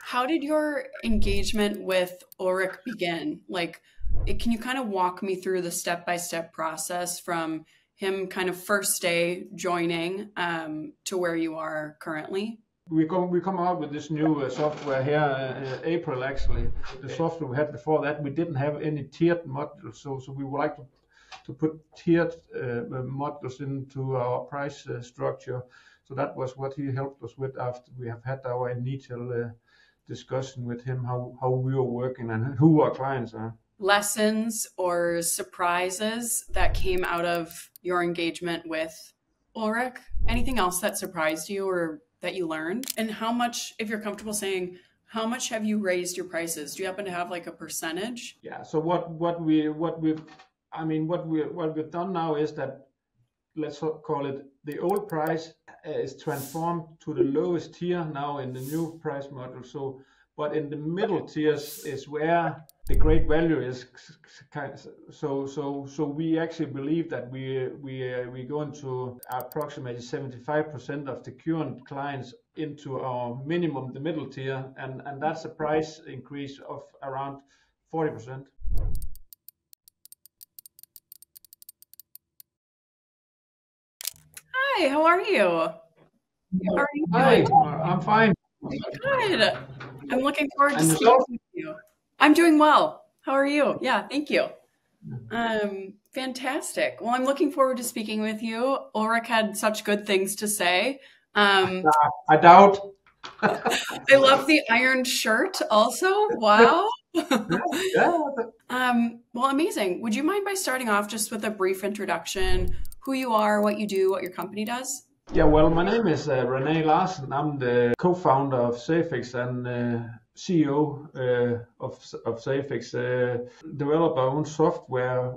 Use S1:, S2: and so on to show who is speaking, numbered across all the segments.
S1: How did your engagement with Ulrich begin? Can you kind of walk me through the step-by-step process from him kind of first day joining to where you are currently?
S2: We come out with this new software here April actually. The software we had before that, we didn't have any tiered modules, so we would like to put tiered modules into our price structure. So that was what he helped us with after we have had our initial discussion with him, how we are working and who our clients are.
S1: Lessons or surprises that came out of your engagement with Ulrich? Anything else that surprised you or that you learned? And how much, if you're comfortable saying, how much have you raised your prices? Do you happen to have like a percentage?
S2: Yeah. So what we've done now is that, let's call it, the old price is transformed to the lowest tier now in the new price model. So, but in the middle tiers is where the great value is. So we actually believe that we go into approximately 75% of the current clients into our minimum, the middle tier, and that's a price increase of around 40%.
S1: Hi, how are you? How are you
S2: Hi,
S1: doing?
S2: I'm fine.
S1: Good. I'm looking forward to
S2: And
S1: speaking
S2: yourself?
S1: with you. I'm doing well. How are you? Yeah, thank you. Fantastic. Well, I'm looking forward to speaking with you. Ulrich had such good things to say. Um,
S2: I doubt.
S1: I love the ironed shirt also. Wow.
S2: Yeah.
S1: Well, amazing. Would you mind by starting off just with a brief introduction, who you are, what you do, what your company does?
S2: Yeah, well, my name is René Larsen. I'm the co-founder of Safex and CEO of Safex. Develop our own software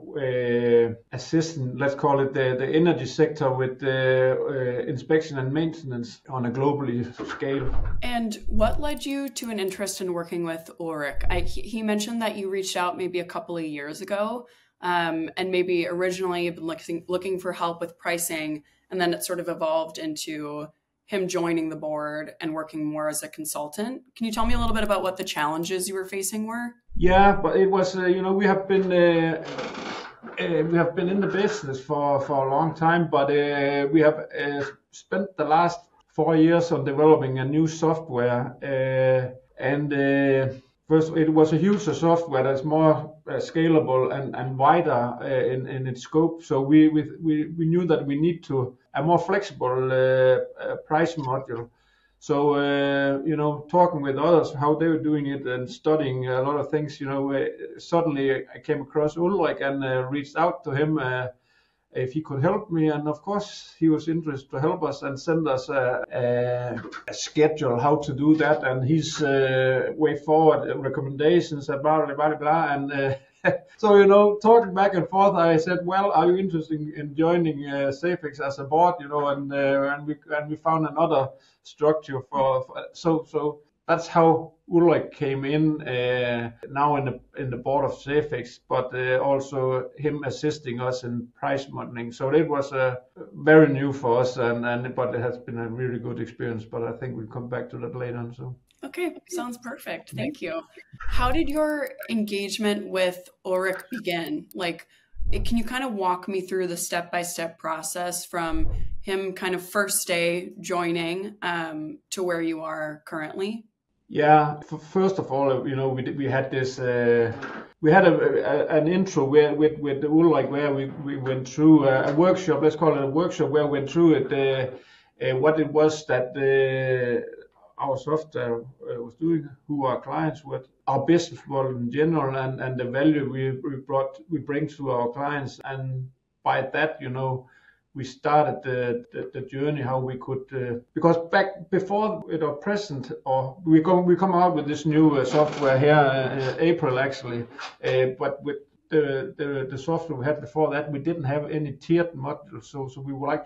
S2: assistant, let's call it the energy sector with inspection and maintenance on a globally scale.
S1: And what led you to an interest in working with Ulrich? He mentioned that you reached out maybe a couple of years ago, and maybe originally you've been looking for help with pricing, and then it sort of evolved into him joining the board and working more as a consultant. Can you tell me a little bit about what the challenges you were facing were?
S2: Yeah, but it was we have been in the business for a long time, but we have spent the last 4 years on developing a new software. And First, it was a huge software that's more scalable and wider in its scope. So we knew that we need to a more flexible price module. So talking with others how they were doing it and studying a lot of things, suddenly I came across Ulrich and reached out to him if he could help me, and of course he was interested to help us and send us a schedule how to do that and his way forward recommendations and blah blah blah blah. And so talking back and forth, I said, well, are you interested in joining Safex as a board? And we found another structure so that's how Ulrich came in now in the board of Safex, but also him assisting us in price modeling. So it was very new for us, but it has been a really good experience. But I think we'll come back to that later on. So.
S1: Okay, sounds perfect. Thank you. How did your engagement with Ulrich begin? Can you kind of walk me through the step-by-step process from him kind of first day joining to where you are currently?
S2: Yeah, first of all, we had this, we had an intro with Ulrich where we went through a workshop. Let's call it a workshop where we went through it, what it was that our software was doing, who our clients were, our business model in general, and the value we bring to our clients. And by that, we started the journey how we could because back before it or present, or we come out with this new software here April actually, but with the software we had before that, we didn't have any tiered modules. So we would like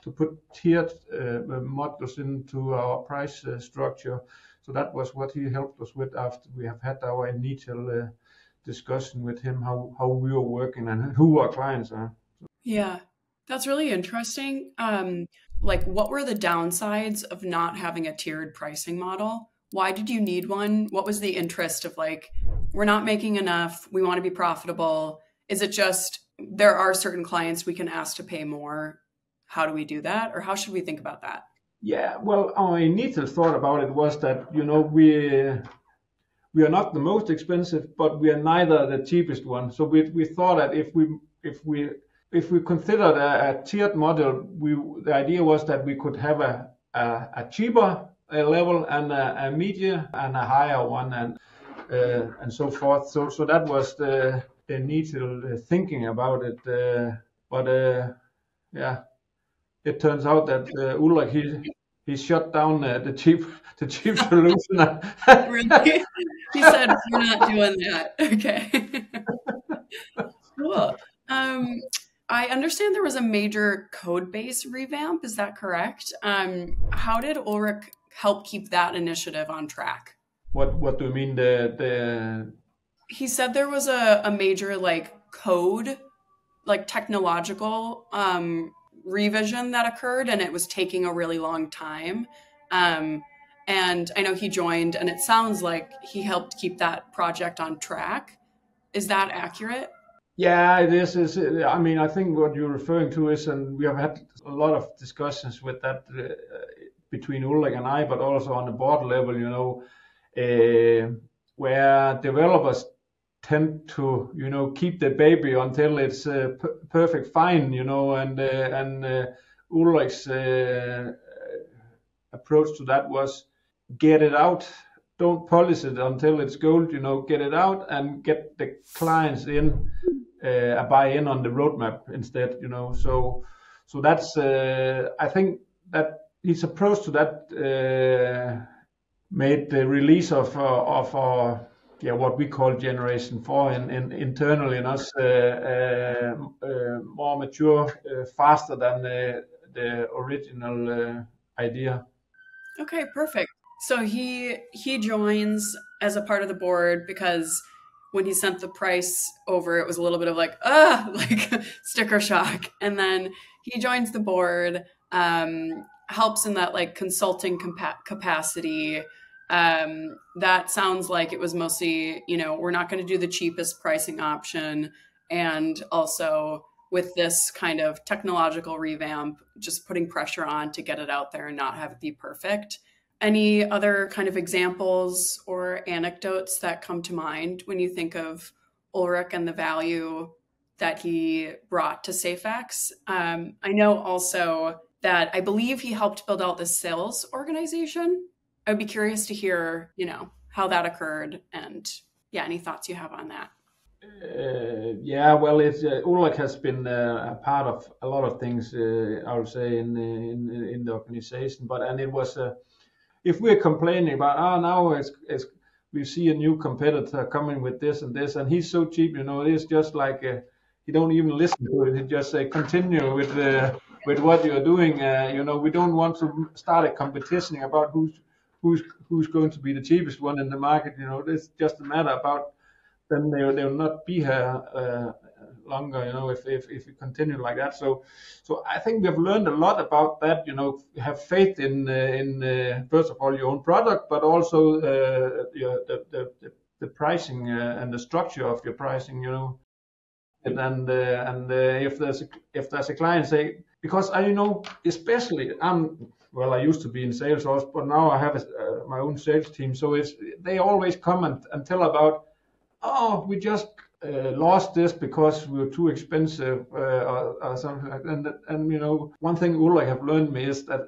S2: to put tiered modules into our price structure. So that was what he helped us with after we have had our initial discussion with him, how we are working and who our clients are.
S1: Yeah, that's really interesting. What were the downsides of not having a tiered pricing model? Why did you need one? What was the interest of like, we're not making enough, we want to be profitable? Is it just there are certain clients we can ask to pay more? How do we do that? Or how should we think about that?
S2: Yeah, well, our initial thought about it was that, we are not the most expensive, but we are neither the cheapest one. So we thought that if we considered a tiered model, the idea was that we could have a cheaper level and a medium and a higher one, and so forth. So that was the initial thinking about it. But yeah, it turns out that Ulrich he shut down the cheap solution.
S1: Really? He said, we're not doing that. Okay. Cool. I understand there was a major code base revamp. Is that correct? How did Ulrich help keep that initiative on track?
S2: What do you mean the?
S1: He said there was a major like code, like technological revision that occurred, and it was taking a really long time. And I know he joined, and it sounds like he helped keep that project on track. Is that accurate?
S2: Yeah, this is. I mean, I think what you're referring to is, and we have had a lot of discussions with that between Ulrich and I, but also on the board level, where developers tend to, keep the baby until it's perfect fine, and Ulrich's approach to that was get it out, don't polish it until it's gold, get it out and get the clients in, buy in on the roadmap instead, so that's I think that his approach to that made the release of what we call Generation 4 internally in us more mature, faster than the original idea.
S1: Okay, perfect. So he joins as a part of the board because when he sent the price over, it was a little bit of like, like sticker shock. And then he joins the board, helps in that like consulting capacity. That sounds like it was mostly, we're not going to do the cheapest pricing option. And also with this kind of technological revamp, just putting pressure on to get it out there and not have it be perfect. Any other kind of examples or anecdotes that come to mind when you think of Ulrich and the value that he brought to SafeX? I know also that I believe he helped build out the sales organization. I would be curious to hear, how that occurred and any thoughts you have on that.
S2: Well, it's Ulrich has been a part of a lot of things, I would say, in the organization. And it was if we're complaining about now it's we see a new competitor coming with this and this, and he's so cheap, it's just like he don't even listen to it. He just say continue with what you're doing. We don't want to start a competition about who's going to be the cheapest one in the market. It's just a matter about then they'll not be here longer, if we continue like that. So I think we've learned a lot about that. Have faith in first of all your own product, but also the pricing and the structure of your pricing. And if there's a client say, because I especially I used to be in sales also, but now I have my own sales team. So they always come and tell about, we just lost this because we were too expensive or something like that. And one thing Ulrich have learned me is that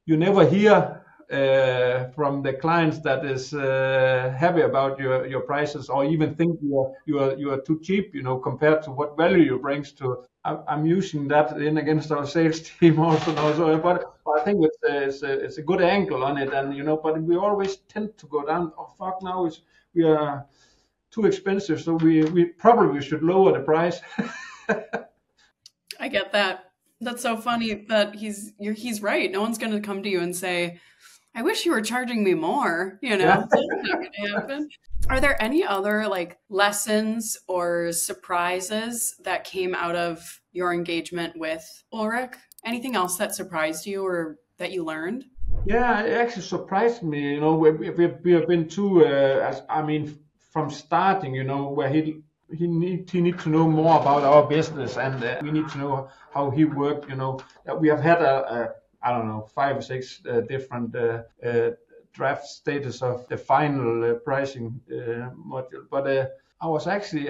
S2: you never hear from the clients that is happy about your prices or even think you are too cheap, compared to what value you brings to. I'm using that in against our sales team also now. So, but I think it's a good angle on it, and but we always tend to go down. Oh fuck! Now we are too expensive, so we probably should lower the price.
S1: I get that. That's so funny that he's right. No one's going to come to you and say, I wish you were charging me more, Yeah. That's not going to happen. Are there any other like lessons or surprises that came out of your engagement with Ulrich? Anything else that surprised you or that you learned?
S2: Yeah, it actually surprised me. We have been to, I mean, from starting, where he need to know more about our business, and we need to know how he worked. We have had I don't know, 5 or 6 different draft status of the final pricing module, but I was actually.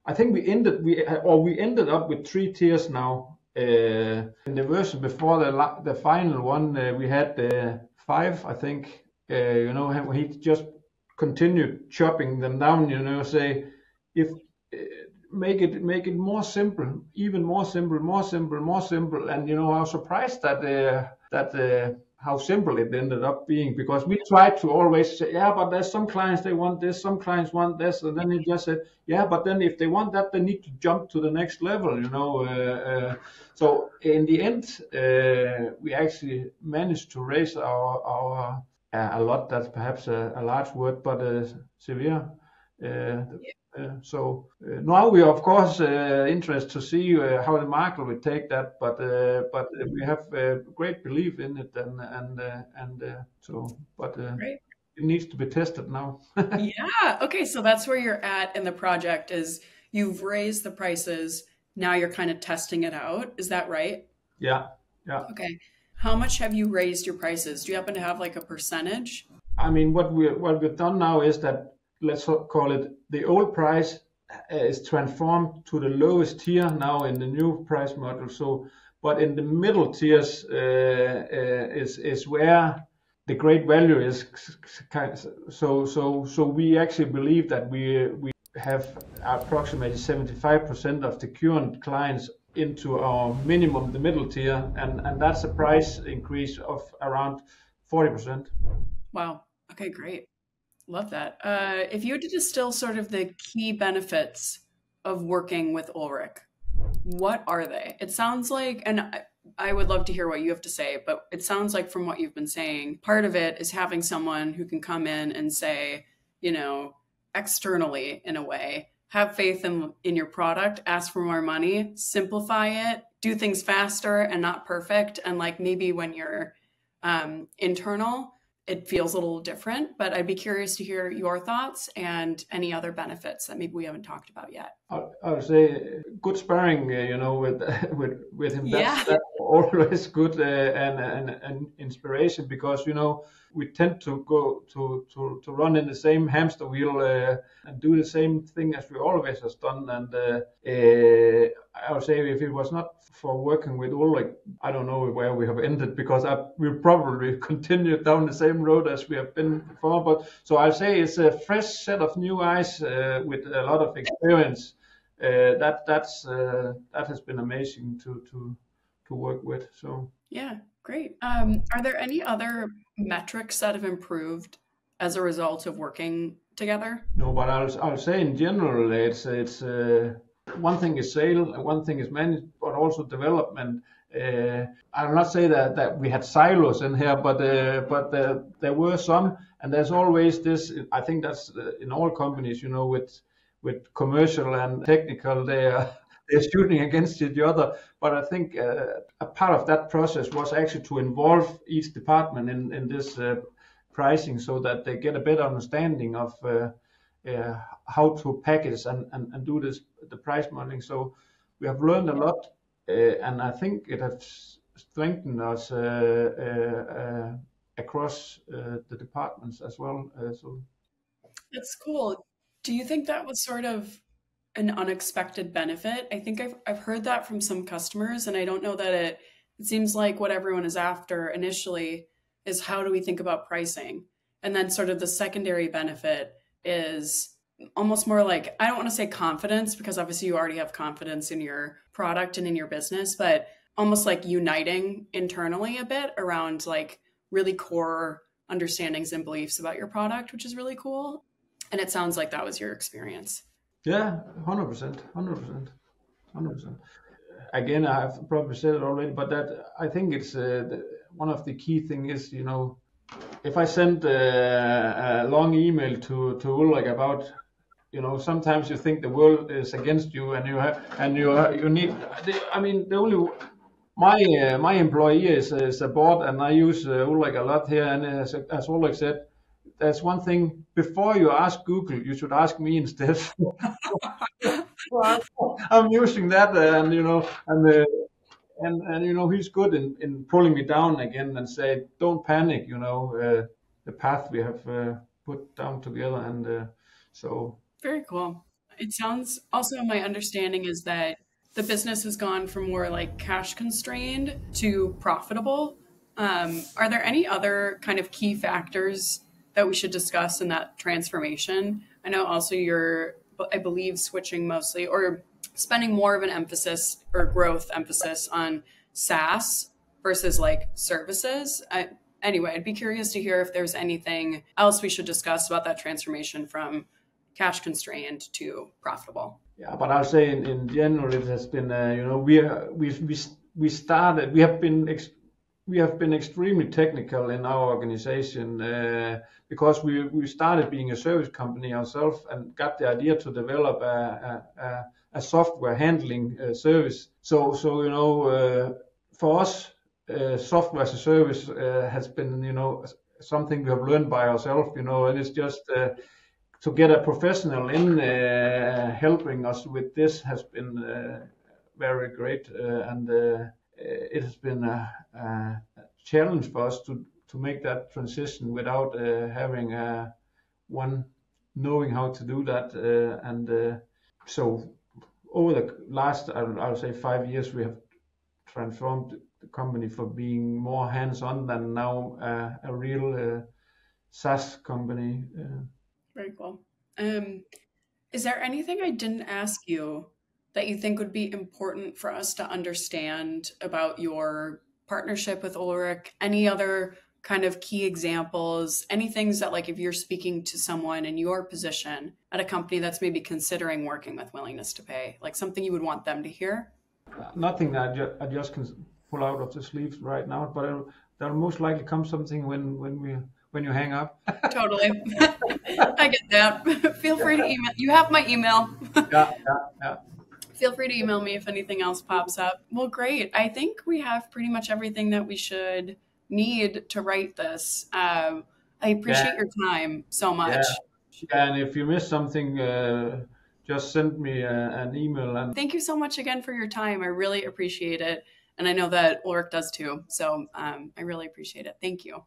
S2: I think we ended up with 3 tiers now. In the version before the final one, we had 5, I think. He just continued chopping them down. Say if make it more simple, even more simple, more simple, more simple. And I was surprised that how simple it ended up being, because we tried to always say, yeah, but there's some clients they want this, some clients want this, and then he just said, yeah, but then if they want that, they need to jump to the next level. So in the end, we actually managed to raise our a lot. That's perhaps a large word, but severe. Uh, now we are of course interested to see how the market will take that, but we have great belief in it,
S1: Right.
S2: it needs to be tested now.
S1: Yeah. Okay. So that's where you're at in the project is you've raised the prices. Now you're kind of testing it out. Is that right?
S2: Yeah, yeah.
S1: Okay. How much have you raised your prices? Do you happen to have like a percentage?
S2: I mean, what we've done now is that, let's call it, the old price is transformed to the lowest tier now in the new price model. So, but in the middle tiers is where the great value is. So we actually believe that we have approximately 75% of the current clients into our minimum, the middle tier, and that's a price increase of around 40%.
S1: Wow. Okay, great. Love that. If you had to distill sort of the key benefits of working with Ulrich, what are they? It sounds like, and I would love to hear what you have to say, but it sounds like from what you've been saying, part of it is having someone who can come in and say, you know, externally in a way, have faith in your product, ask for more money, simplify it, do things faster and not perfect. And like maybe when you're internal, it feels a little different, but I'd be curious to hear your thoughts and any other benefits that maybe we haven't talked about yet.
S2: I would say good sparring, with with him.
S1: Yeah.
S2: That's always good, and inspiration, because we tend to go to run in the same hamster wheel, and do the same thing as we always has done. And I would say if it was not for working with Ulrich, I don't know where we have ended, because we'll probably continue down the same road as we have been before. But so I'll say it's a fresh set of new eyes with a lot of experience. That has been amazing to work with. So
S1: Yeah, great. Are there any other metrics that have improved as a result of working together?
S2: no, but I'll say in general, it's one thing is sale, one thing is management, but also development. I'll not say that we had silos in here, but there were some, and there's always this. I think that's in all companies, with commercial and technical, they're shooting against each other. But I think a part of that process was actually to involve each department in this pricing, so that they get a better understanding of how to package and do the price modeling. So we have learned a lot, and I think it has strengthened us across the departments as well. So
S1: That's cool. Do you think that was sort of an unexpected benefit? I think I've heard that from some customers, and I don't know that it seems like what everyone is after initially is how do we think about pricing? And then sort of the secondary benefit is almost more like I don't want to say confidence because obviously you already have confidence in your product and in your business, but almost like uniting internally a bit around like really core understandings and beliefs about your product, which is really cool. And it sounds like that was your experience.
S2: yeah, 100%, 100%, 100%. Again, I have probably said it already, but that I think it's one of the key thing is, if I send a long email to Ulrich about, sometimes you think the world is against you, and you need. I mean, the only my employee is a bot, and I use Ulrik a lot here. And as Ulrik said, there's one thing: before you ask Google, you should ask me instead. I'm using that, and he's good in pulling me down again and say, don't panic. The path we have put down together, and so.
S1: Very cool. It sounds also, my understanding is that the business has gone from more like cash constrained to profitable. Are there any other kind of key factors that we should discuss in that transformation? I know also you're, I believe, switching mostly or spending more of an emphasis or growth emphasis on SaaS versus like services. Anyway, I'd be curious to hear if there's anything else we should discuss about that transformation from cash constrained to profitable.
S2: Yeah, but I'll say in general, it has been, we started, we have been extremely technical in our organization because we started being a service company ourselves and got the idea to develop a software handling service. So for us, software as a service has been, something we have learned by ourselves, and it's just to get a professional in helping us with this has been very great, and it has been a challenge for us to make that transition without having one knowing how to do that, and so over the last, I'll say 5 years, we have transformed the company from being more hands-on than now a real SaaS company.
S1: Very cool. Is there anything I didn't ask you that you think would be important for us to understand about your partnership with Ulrik? Any other kind of key examples? Any things that, like, if you're speaking to someone in your position at a company that's maybe considering working with Willingness to Pay, like something you would want them to hear?
S2: Nothing that I just can pull out of the sleeves right now, but there'll most likely come something when you hang up.
S1: Totally. I get that. Feel free to email. You have my email.
S2: Yeah.
S1: Feel free to email me if anything else pops up. Well, great. I think we have pretty much everything that we should need to write this. I appreciate your time so much.
S2: Yeah. And if you miss something, just send me an email. And
S1: thank you so much again for your time. I really appreciate it. And I know that Ulrik does too. So I really appreciate it. Thank you.